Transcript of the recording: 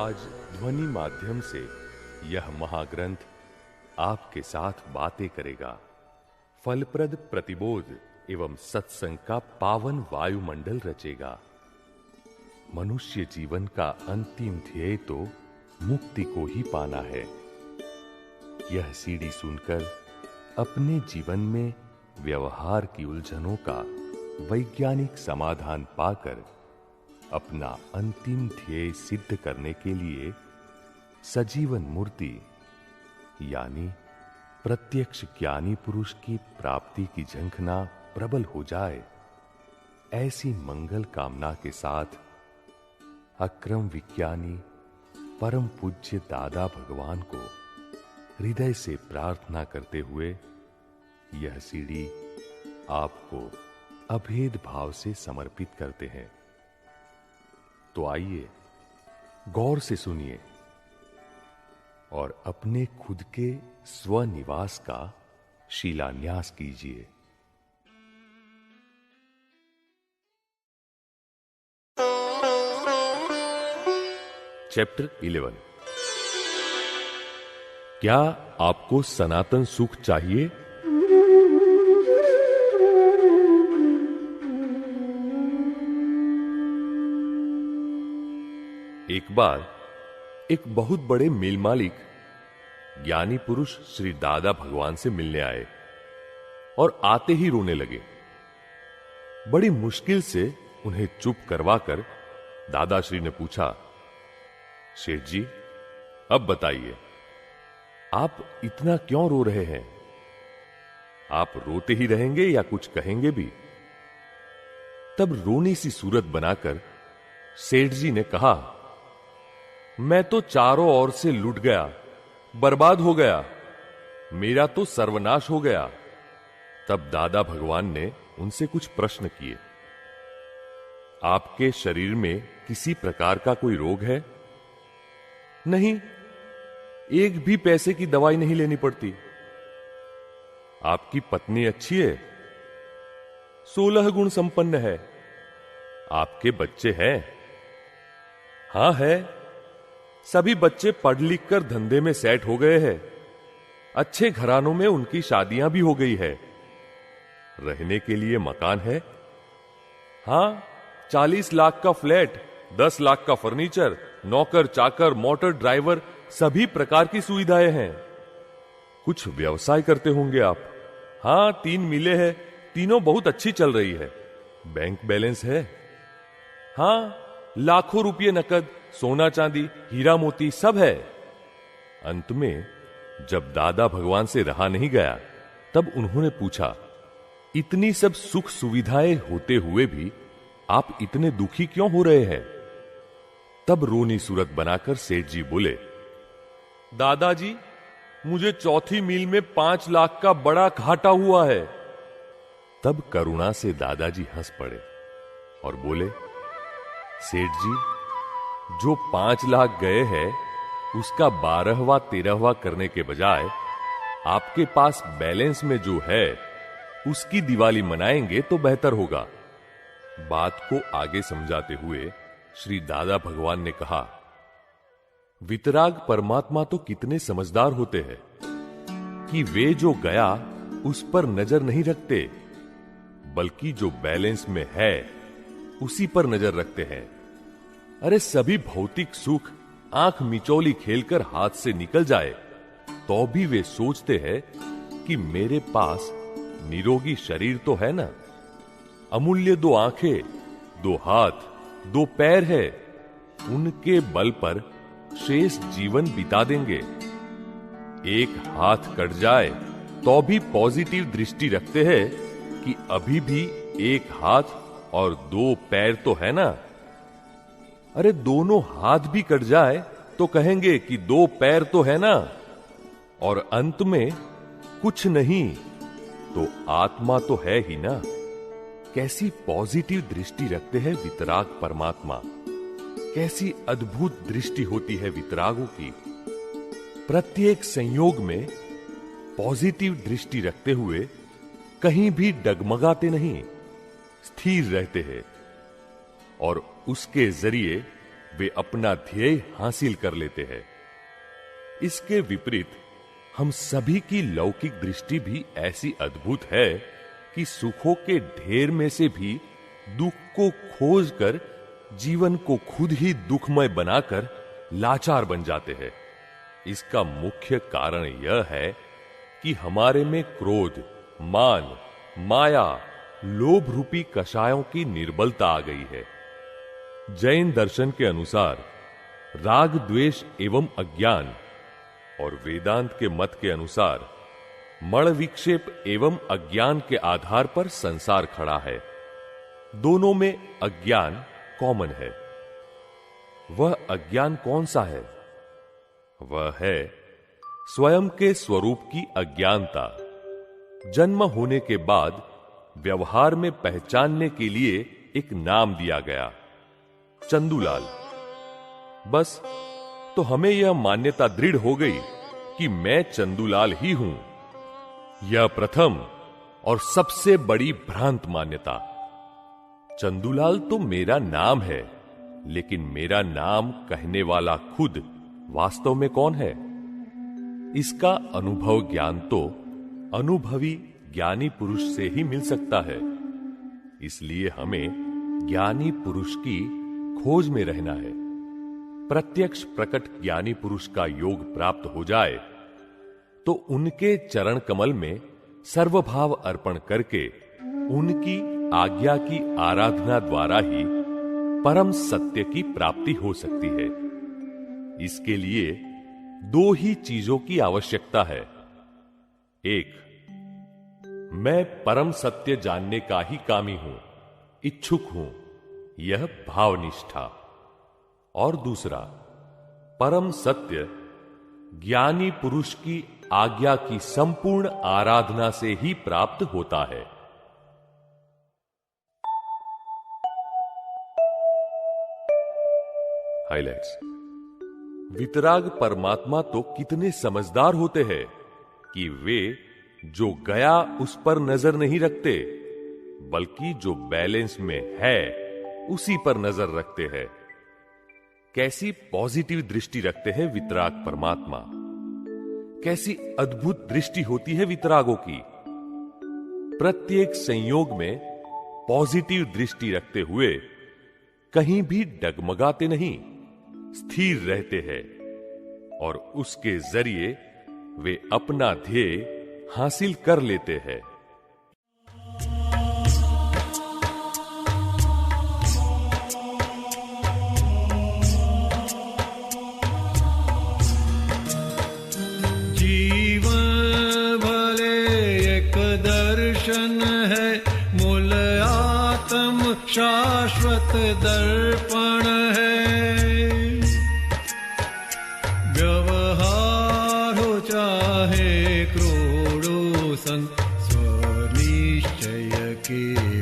आज ध्वनि माध्यम से यह महाग्रंथ आपके साथ बातें करेगा। फलप्रद प्रतिबोध एवं सत्संग का पावन वायुमंडल रचेगा। मनुष्य जीवन का अंतिम ध्येय तो मुक्ति को ही पाना है। यह सीडी सुनकर अपने जीवन में व्यवहार की उलझनों का वैज्ञानिक समाधान पाकर अपना अंतिम ध्येय सिद्ध करने के लिए सजीवन मूर्ति यानी प्रत्यक्ष ज्ञानी पुरुष की प्राप्ति की झंखना प्रबल हो जाए, ऐसी मंगल कामना के साथ अक्रम विज्ञानी परम पूज्य दादा भगवान को हृदय से प्रार्थना करते हुए यह सीडी आपको अभेद भाव से समर्पित करते हैं। तो आइए गौर से सुनिए और अपने खुद के स्वनिवास का शिलान्यास कीजिए। चैप्टर 11। क्या आपको सनातन सुख चाहिए? एक बार एक बहुत बड़े मिल मालिक ज्ञानी पुरुष श्री दादा भगवान से मिलने आए और आते ही रोने लगे। बड़ी मुश्किल से उन्हें चुप करवाकर दादाश्री ने पूछा, सेठ जी, अब बताइए, आप इतना क्यों रो रहे हैं? आप रोते ही रहेंगे या कुछ कहेंगे भी? तब रोनी सी सूरत बनाकर सेठ जी ने कहा, मैं तो चारों ओर से लुट गया, बर्बाद हो गया, मेरा तो सर्वनाश हो गया। तब दादा भगवान ने उनसे कुछ प्रश्न किए। आपके शरीर में किसी प्रकार का कोई रोग है? नहीं, एक भी पैसे की दवाई नहीं लेनी पड़ती। आपकी पत्नी अच्छी है? 16 गुण संपन्न है। आपके बच्चे हैं? हां है, सभी बच्चे पढ़ लिख कर धंधे में सेट हो गए हैं। अच्छे घरानों में उनकी शादियां भी हो गई है। रहने के लिए मकान है? हां, 40 लाख का फ्लैट, 10 लाख का फर्नीचर, नौकर चाकर, मोटर ड्राइवर, सभी प्रकार की सुविधाएं हैं। कुछ व्यवसाय करते होंगे आप? हां, 3 मिलें हैं, तीनों बहुत अच्छी चल रही है। बैंक बैलेंस है? हां, लाखों रुपये नकद, सोना चांदी, हीरा मोती सब है। अंत में जब दादा भगवान से रहा नहीं गया, तब उन्होंने पूछा, इतनी सब सुख सुविधाएं होते हुए भी आप इतने दुखी क्यों हो रहे हैं? तब रोनी सूरत बनाकर सेठ जी बोले, दादाजी, मुझे चौथी मील में 5 लाख का बड़ा घाटा हुआ है। तब करुणा से दादाजी हंस पड़े और बोले, सेठ जी, जो 5 लाख गए हैं उसका 12वां 13वां करने के बजाय आपके पास बैलेंस में जो है उसकी दिवाली मनाएंगे तो बेहतर होगा। बात को आगे समझाते हुए श्री दादा भगवान ने कहा, वितराग परमात्मा तो कितने समझदार होते हैं कि वे जो गया उस पर नजर नहीं रखते, बल्कि जो बैलेंस में है उसी पर नजर रखते हैं। अरे सभी भौतिक सुख आंख मिचौली खेलकर हाथ से निकल जाए तो भी वे सोचते हैं कि मेरे पास निरोगी शरीर तो है ना, अमूल्य 2 आंखें, 2 हाथ, 2 पैर है, उनके बल पर शेष जीवन बिता देंगे। एक हाथ कट जाए तो भी पॉजिटिव दृष्टि रखते हैं कि अभी भी एक हाथ और 2 पैर तो है ना। अरे दोनों हाथ भी कट जाए तो कहेंगे कि 2 पैर तो है ना, और अंत में कुछ नहीं तो आत्मा तो है ही ना। कैसी पॉजिटिव दृष्टि रखते हैं वितराग परमात्मा, कैसी अद्भुत दृष्टि होती है वितरागों की। प्रत्येक संयोग में पॉजिटिव दृष्टि रखते हुए कहीं भी डगमगाते नहीं, स्थिर रहते हैं और उसके जरिए वे अपना ध्येय हासिल कर लेते हैं। इसके विपरीत हम सभी की लौकिक दृष्टि भी ऐसी अद्भुत है कि सुखों के ढेर में से भी दुख को खोजकर जीवन को खुद ही दुखमय बनाकर लाचार बन जाते हैं। इसका मुख्य कारण यह है कि हमारे में क्रोध, मान, माया, लोभ रूपी कषायों की निर्बलता आ गई है। जैन दर्शन के अनुसार राग, द्वेष एवं अज्ञान और वेदांत के मत के अनुसार मण विक्षेप एवं अज्ञान के आधार पर संसार खड़ा है। दोनों में अज्ञान कॉमन है। वह अज्ञान कौन सा है? वह है स्वयं के स्वरूप की अज्ञानता। जन्म होने के बाद व्यवहार में पहचानने के लिए एक नाम दिया गया, चंदूलाल। बस तो हमें यह मान्यता दृढ़ हो गई कि मैं चंदूलाल ही हूं। यह प्रथम और सबसे बड़ी भ्रांत मान्यता। चंदूलाल तो मेरा नाम है, लेकिन मेरा नाम कहने वाला खुद वास्तव में कौन है? इसका अनुभव ज्ञान तो अनुभवी ज्ञानी पुरुष से ही मिल सकता है। इसलिए हमें ज्ञानी पुरुष की खोज में रहना है। प्रत्यक्ष प्रकट ज्ञानी पुरुष का योग प्राप्त हो जाए तो उनके चरण कमल में सर्वभाव अर्पण करके उनकी आज्ञा की आराधना द्वारा ही परम सत्य की प्राप्ति हो सकती है। इसके लिए दो ही चीजों की आवश्यकता है। एक, मैं परम सत्य जानने का ही कामी हूं, इच्छुक हूं, यह भावनिष्ठा। और दूसरा, परम सत्य ज्ञानी पुरुष की आज्ञा की संपूर्ण आराधना से ही प्राप्त होता है। हाइलाइट्स। वितराग परमात्मा तो कितने समझदार होते हैं कि वे जो गया उस पर नजर नहीं रखते, बल्कि जो बैलेंस में है उसी पर नजर रखते हैं। कैसी पॉजिटिव दृष्टि रखते हैं वितराग परमात्मा। कैसी अद्भुत दृष्टि होती है वितरागों की। प्रत्येक संयोग में पॉजिटिव दृष्टि रखते हुए कहीं भी डगमगाते नहीं, स्थिर रहते हैं और उसके जरिए वे अपना ध्येय हासिल कर लेते हैं। जीवन भले एक दर्शन है, मूल आत्म शाश्वत दर्पण है। व्यवहार हो चाहे करोड़ों संग, स्वनिश्चय के